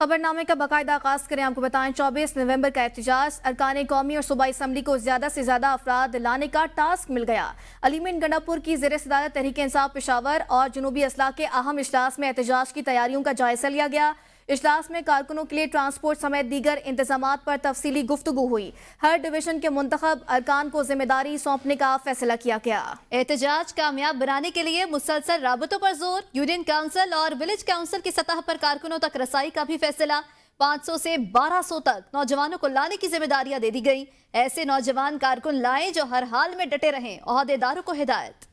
खबरनामे का बाकायदा आगाज करें। आपको बताएं 24 नवंबर का एहतजाज, अरकान कौमी और सूबाई असम्बली को ज्यादा से ज्यादा अफराद लाने का टास्क मिल गया। अलीमीन गंडापुर की ज़ेर सदारत तहरीक इंसाफ पेशावर और जनूबी असला के अहम इजलास में एहतजाज की तैयारियों का जायजा लिया गया। इजलास में कारकुनों के लिए ट्रांसपोर्ट समेत दीगर इंतजामात पर तफसीली गुफ्तगू हुई। हर डिवीजन के मुंतखब अरकान को जिम्मेदारी सौंपने का फैसला किया गया। एहतजाज कामयाब बनाने के लिए मुसलसल राबतों पर जोर, यूनियन काउंसिल और विलेज काउंसिल की सतह पर कारकुनों तक रसाई का भी फैसला। 500 से 1200 तक नौजवानों को लाने की जिम्मेदारियां दे दी गई। ऐसे नौजवान कारकुन लाएं जो हर हाल में डटे रहें, ओहदेदारों को हिदायत।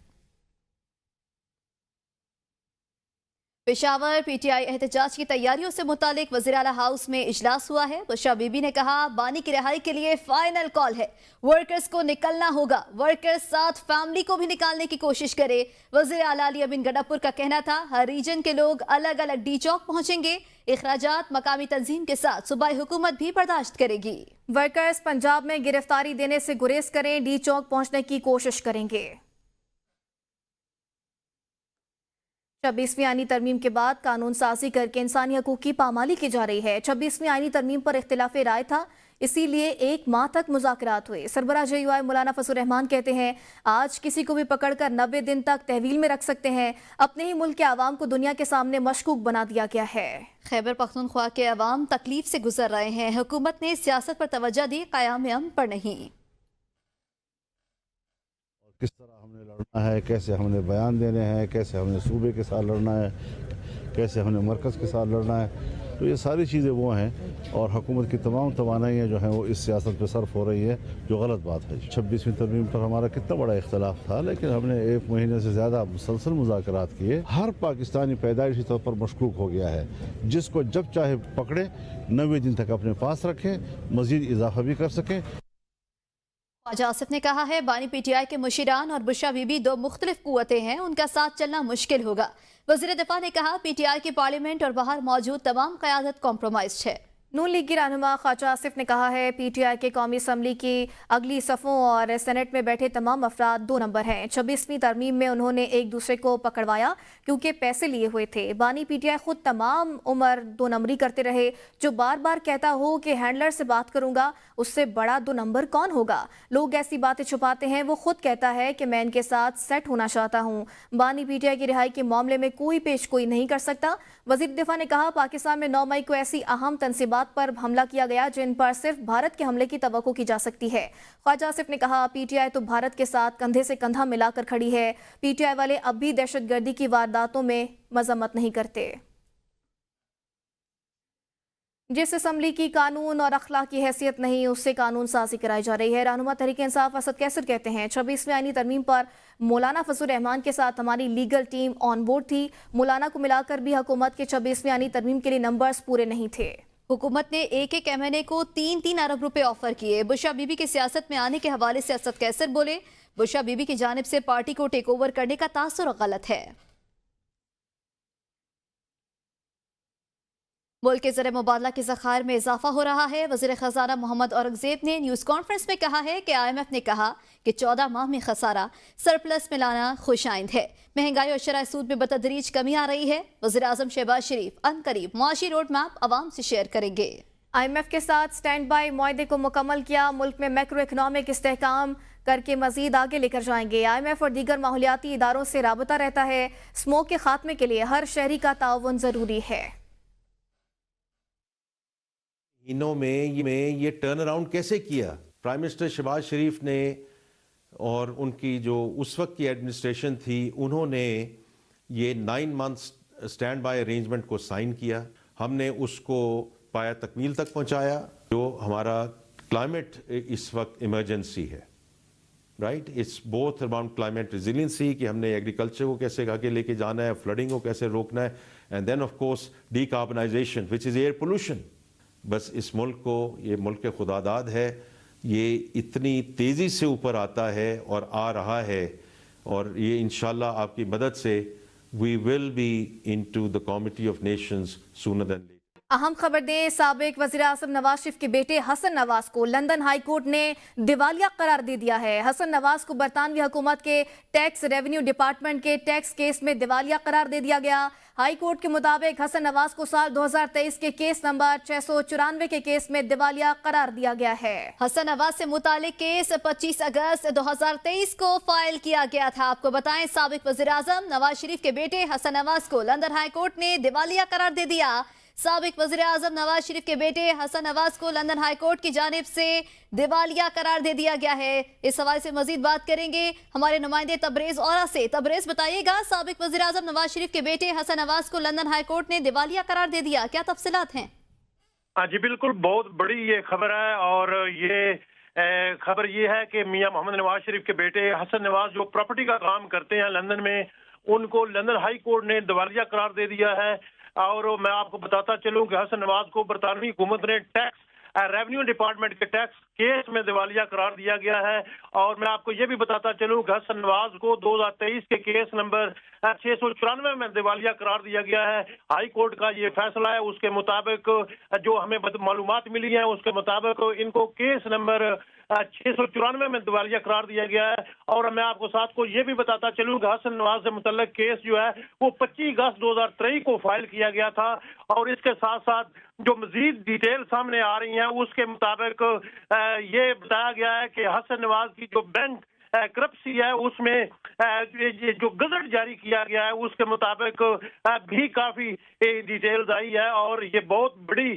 पेशावर पीटीआई एहतजाज की तैयारियों से मुतालिक वज़ीर आला हाउस में इजलास हुआ है। बुशरा बीबी ने कहा, बानी की रिहाई के लिए फाइनल कॉल है, वर्कर्स को निकलना होगा, वर्कर्स साथ फैमिली को भी निकालने की कोशिश करे। वज़ीर आला अलीमीन गंडापुर का कहना था, हर रीजन के लोग अलग अलग डी चौक पहुंचेंगे, इखराजात मकामी तंजीम के साथ सूबाई हुकूमत भी बर्दाश्त करेगी। वर्कर्स पंजाब में गिरफ्तारी देने से गुरेज करें, डी चौक पहुंचने की कोशिश करेंगे। 26वीं आईनी तरमीम के बाद कानून साजी करके इंसानी हकूक की पामाली की जा रही है। 26वीं आईनी तरमीम पर इख्तिलाफ राय था, इसीलिए 1 माह तक मुज़ाकरात हुए। सरबराह JUI मौलाना फजल रहमान कहते हैं, आज किसी को भी पकड़कर 90 दिन तक तहवील में रख सकते हैं। अपने ही मुल्क के आवाम को दुनिया के सामने मशकूक बना दिया गया है। खैबर पख्तूनख्वा के अवाम तकलीफ से गुजर रहे हैं, हुकूमत ने सियासत पर तवज्जो दी, क़याम अमन पर नहीं। किस तरह हमने लड़ना है, कैसे हमने बयान देने हैं, कैसे हमने सूबे के साथ लड़ना है, कैसे हमने मरकज़ के साथ लड़ना है, तो ये सारी चीज़ें वो हैं और हुकूमत की तमाम तवानाइयाँ जो हैं वो इस सियासत पे सर्फ हो रही है, जो गलत बात है। 26वीं तरमीम पर हमारा कितना बड़ा इख्तलाफ था, लेकिन हमने 1 महीने से ज़्यादा मुसलसल मुज़ाकरात किए। हर पाकिस्तानी पैदाइशी तौर पर मशकूक हो गया है, जिसको जब चाहे पकड़े, 90 दिन तक अपने पास रखें, मज़ीद इजाफा भी कर सकें। ख्वाजा आसिफ ने कहा है, बानी पीटीआई के मुशीरान और बुशरा बीबी 2 मुख्तलिफ कुव्वतें हैं, उनका साथ चलना मुश्किल होगा। वज़ीर दिफा ने कहा, पीटीआई की पार्लियामेंट और बाहर मौजूद तमाम क़यादत कॉम्प्रोमाइज है। नून लीग की रहनुमा ख्वाजा आसिफ ने कहा है, पीटीआई के कौमी असम्बली की अगली सफ़ों और सेनेट में बैठे तमाम अफराद 2 नंबर हैं। 26वीं तरमीम में उन्होंने एक दूसरे को पकड़वाया क्योंकि पैसे लिए हुए थे। बानी पीटीआई खुद तमाम उम्र 2 नंबरी करते रहे। जो बार बार कहता हो कि हैंडलर से बात करूंगा, उससे बड़ा 2 नंबर कौन होगा। लोग ऐसी बातें छुपाते हैं, वो खुद कहता है कि मैं इनके साथ सेट होना चाहता हूँ। बानी पीटीआई की रिहाई के मामले में कोई पेशगोई नहीं कर सकता। वज़ीर दिफा ने कहा, पाकिस्तान में 9 मई को ऐसी अहम तनसीबात पर हमला किया गया जिन पर सिर्फ भारत के हमले की तवक्को की जा सकती है। ख्वाजा आसिफ ने कहा, पीटीआई तो भारत के साथ कंधे से कंधा मिलाकर खड़ी है। पीटीआई वाले अब भी दहशतगर्दी की वारदातों में मजम्मत नहीं करते। जिस असम्बली की कानून और अखलाक की हैसियत नहीं, उससे कानून साजी कराई जा रही है। रहनुमा तहरीक इंसाफ असद कैसर कहते हैं, 26वीं आईनी तरमीम पर मौलाना फजल रहमान के साथ हमारी लीगल टीम ऑन बोर्ड थी। मौलाना को मिलाकर भी हुकूमत के 26वीं आईनी तरमीम के लिए नंबर्स पूरे नहीं थे। हुकूमत ने एक MNA को 3-3 अरब रुपए ऑफर किए। बुशरा बीबी के सियासत में आने के हवाले से असद कैसर बोले, बुशरा बीबी की जानिब से पार्टी को टेक ओवर करने का तासुर गलत है। मुल्क के ज़र मुबादला के ज़खायर में इजाफा हो रहा है। वज़ीर ख़जाना मोहम्मद औरंगज़ेब ने न्यूज़ कॉन्फ्रेंस में कहा है कि IMF ने कहा कि 14 माह में खसारा सरप्लस में लाना खुशाइंद है। महंगाई और शरह सूद में बतदरीज कमी आ रही है। वज़ीर आज़म शहबाज शरीफ अनकरीब मुआशी रोड मैप अवाम से शेयर करेंगे। IMF के साथ स्टैंड बाई मुआहदे को मुकम्मल किया। मुल्क में मैक्रो इकनॉमिक इस्तेहकाम करके मजीद आगे लेकर जाएंगे। IMF और दीगर माहौलियाती इदारों से राबता रहता है। स्मोक के खात्मे के लिए हर शहरी का ताउन ज़रूरी है। इनों में ये टर्न अराउंड कैसे किया प्राइम मिनिस्टर शहबाज शरीफ ने और उनकी जो उस वक्त की एडमिनिस्ट्रेशन थी, उन्होंने ये 9 मंथ्स स्टैंड बाय अरेंजमेंट को साइन किया। हमने उसको पाया तकमील तक पहुंचाया। जो हमारा क्लाइमेट इस वक्त इमरजेंसी है, right, it's both about climate resiliency कि हमने एग्रीकल्चर को कैसे आगे लेके जाना है, फ्लडिंग को कैसे रोकना है, and then of course decarbonisation which is air pollution. बस इस मुल्क को, ये मुल्क के खुदादाद है, ये इतनी तेज़ी से ऊपर आता है और आ रहा है, और ये इंशाल्लाह आपकी मदद से we will be into the committee of nations sooner than later. अहम खबर दें, साबिक वज़ीर आज़म नवाज शरीफ के बेटे हसन नवाज को लंदन हाई कोर्ट ने दिवालिया करार दे दिया है। हसन नवाज को बरतानवी हुकूमत के टैक्स रेवेन्यू डिपार्टमेंट के टैक्स केस में दिवालिया करार दे दिया गया। हाई कोर्ट के मुताबिक हसन नवाज को साल 2023 के केस नंबर 694 के केस में दिवालिया करार दिया गया है। हसन नवाज से मुतालिक केस 25 अगस्त 2023 को फाइल किया गया था। आपको बताएं, साबिक वज़ीर आज़म नवाज शरीफ के बेटे हसन नवाज को लंदन हाई कोर्ट ने दिवालिया करार दे दिया। साबिक वज़ीर आज़म नवाज शरीफ के बेटे हसन नवाज को लंदन हाई कोर्ट की जानिब से दिवालिया करार दे दिया गया है। इस हवाले से मजीद बात करेंगे हमारे नुमाइंदे तबरेज औरा से। तबरेज, बताइएगा, साबिक वज़ीर आज़म नवाज शरीफ के बेटे हसन नवाज को लंदन हाई कोर्ट ने दिवालिया करार दे दिया, क्या तफसीलात हैं? हाँ जी, बिल्कुल, बहुत बड़ी ये खबर है। और ये खबर ये है कि मियां मोहम्मद नवाज शरीफ के बेटे हसन नवाज जो प्रॉपर्टी का काम करते हैं लंदन में, उनको लंदन हाई कोर्ट ने दिवालिया करार दे दिया है। और मैं आपको बताता चलूं कि हसन नवाज को बरतानवी हुकूमत ने टैक्स रेवेन्यू डिपार्टमेंट के टैक्स केस में दिवालिया करार दिया गया है। और मैं आपको ये भी बताता चलूं कि हसन नवाज को 2023 के केस नंबर 694 में दिवालिया करार दिया गया है। हाई कोर्ट का ये फैसला है। उसके मुताबिक जो हमें मालूमात मिली है, उसके मुताबिक इनको केस नंबर 694 में दिवालिया करार दिया गया है। और मैं आपको साथ को ये भी बताता चलूं कि हसन नवाज से मुतल्लिक केस जो है वो 25 अगस्त 2023 को फाइल किया गया था। और इसके साथ साथ जो मजीद डिटेल सामने आ रही हैं, उसके मुताबिक ये बताया गया है कि हसन नवाज की जो बैंक करप्सी है उसमें जो गजट जारी किया गया है उसके मुताबिक भी काफी डिटेल्स आई है। और ये बहुत बड़ी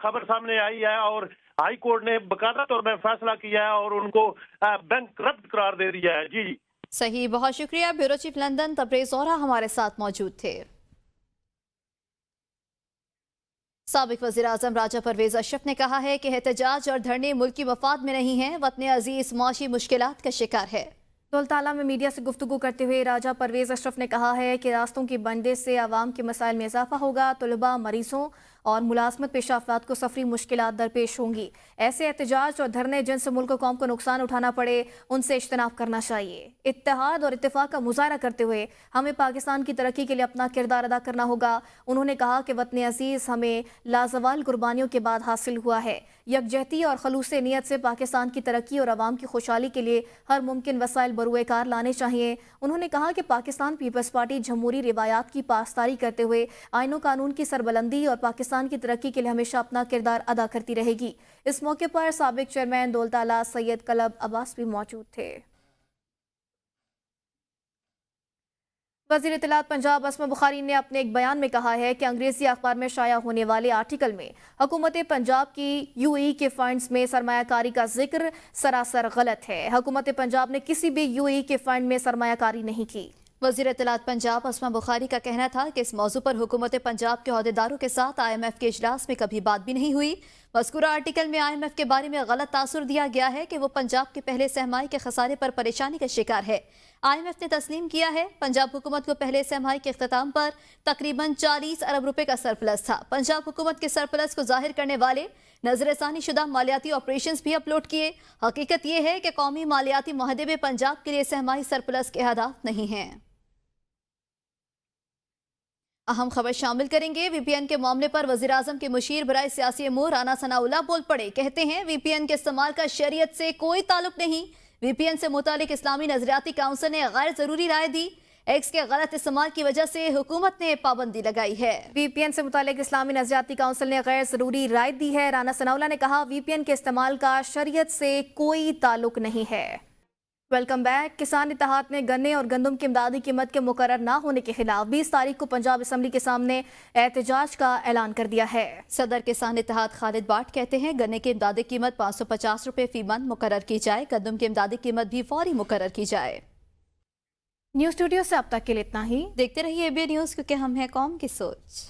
खबर सामने आई है और हाई कोर्ट ने बकायदा तौर पर फैसला किया है और उनको बैंक करप्ट करार दे दिया है। जी सही, बहुत शुक्रिया। ब्यूरो चीफ लंदन तबरेज औरा हमारे साथ मौजूद थे। साबिक वज़ीर आज़म राजा परवेज अशरफ ने कहा है कि एहतजाज और धरने मुल्क की मफाद में नहीं है, वतन अजीज माशी मुश्किलात का शिकार है। दौलताला में मीडिया से गुफ्तगू करते हुए राजा परवेज अशरफ ने कहा है कि रास्तों की बंदिश से आवाम के मसाइल में इजाफा होगा, तलबा, मरीजों और मुलाजमत पेशा अफराद को सफरी मुश्किलात दरपेश होंगी। ऐसे एहतजाज और धरने जिनसे मुल्क कौम को नुकसान उठाना पड़े, उनसे इज्तनाब करना चाहिए। इत्तेहाद और इत्तेफाक का मुजाहरा करते हुए हमें पाकिस्तान की तरक्की के लिए अपना किरदार अदा करना होगा। उन्होंने कहा कि वतन अजीज हमें लाजवाल कुर्बानियों के बाद हासिल हुआ है। यकजहती और खलूस नीयत से पाकिस्तान की तरक्की और आवाम की खुशहाली के लिए हर मुमकिन वसाइल बरूए कार लाने चाहिए। उन्होंने कहा कि पाकिस्तान पीपल्स पार्टी जमहूरी रिवायात की पासदारी करते हुए आईन कानून की सरबलंदी और पाकिस्तान की तरक्की के लिए हमेशा अपना किरदार अदा करती रहेगी। इस मौके पर साबिक चेयरमैन दौलताला सैयद कलब अब्बास भी मौजूद थे। वज़ीर इत्तलात पंजाब असमा बुखारी ने अपने एक बयान में कहा है कि अंग्रेजी अखबार में शाया होने वाले आर्टिकल में हुकूमत पंजाब की यूएई के फंड्स में सरमायाकारी का जिक्र सरासर गलत है। हुकूमत पंजाब ने किसी भी यूएई के फंड में सरमायाकारी नहीं की। वज़ीर इत्तलात पंजाब असमा बुखारी का कहना था कि इस मौजू पर हुकूमत पंजाब के अहदेदारों के साथ IMF के इजलास में कभी बात भी नहीं हुई। मज़कूरा आर्टिकल में IMF के बारे में गलत तासुर दिया गया है कि वो पंजाब के पहले सहमाई के खसारे पर परेशानी का शिकार है। IMF ने तस्लीम किया है पंजाब हुकूमत को पहले सहमाई के इख्तिताम पर तकरीबन 40 अरब रुपए का सरप्लस था। पंजाब हुकूमत के सरप्लस को जाहिर करने वाले नजरसानी शुदा मालियाती ऑपरेशंस भी अपलोड किए। हकीकत यह है कि कौमी मालियाती मुआहदे में पंजाब के लिए सहमाई सरप्लस के अहदाफ नहीं हैं। अहम खबर शामिल करेंगे। VPN के मामले पर वज़ीर आज़म के मुशीर बराए सियासी अमूर राना सनाउल्लाह बोल पड़े। कहते हैं VPN के इस्तेमाल का शरीयत से कोई ताल्लुक नहीं। VPN से मुतालिक इस्लामी नजरियाती काउंसिल ने गैर जरूरी राय दी। एक्स के गलत इस्तेमाल की वजह से हुकूमत ने पाबंदी लगाई है। VPN से मुतालिक इस्लामी नजरियाती काउंसिल ने गैर जरूरी राय दी है। राना सनाउल्लाह ने कहा VPN के इस्तेमाल का शरीयत से कोई ताल्लुक नहीं है। Welcome back. किसान इत्तेहाद ने गन्ने और गंदम की इमदादी कीमत के मुकर्रर न होने के खिलाफ 20 तारीख को पंजाब असम्बली के सामने एहतजाज का ऐलान कर दिया है। सदर किसान इत्तेहाद खालिद बाट कहते हैं गन्ने की इमदादी कीमत 550 रुपए फी मन मुकर्रर की जाए, गंदम की इमदादी कीमत भी फौरी मुकर्रर की जाए। न्यूज़ स्टूडियो से अब तक के लिए इतना ही। देखते रहिए AB न्यूज़, क्योंकि हम हैं कौम की सोच।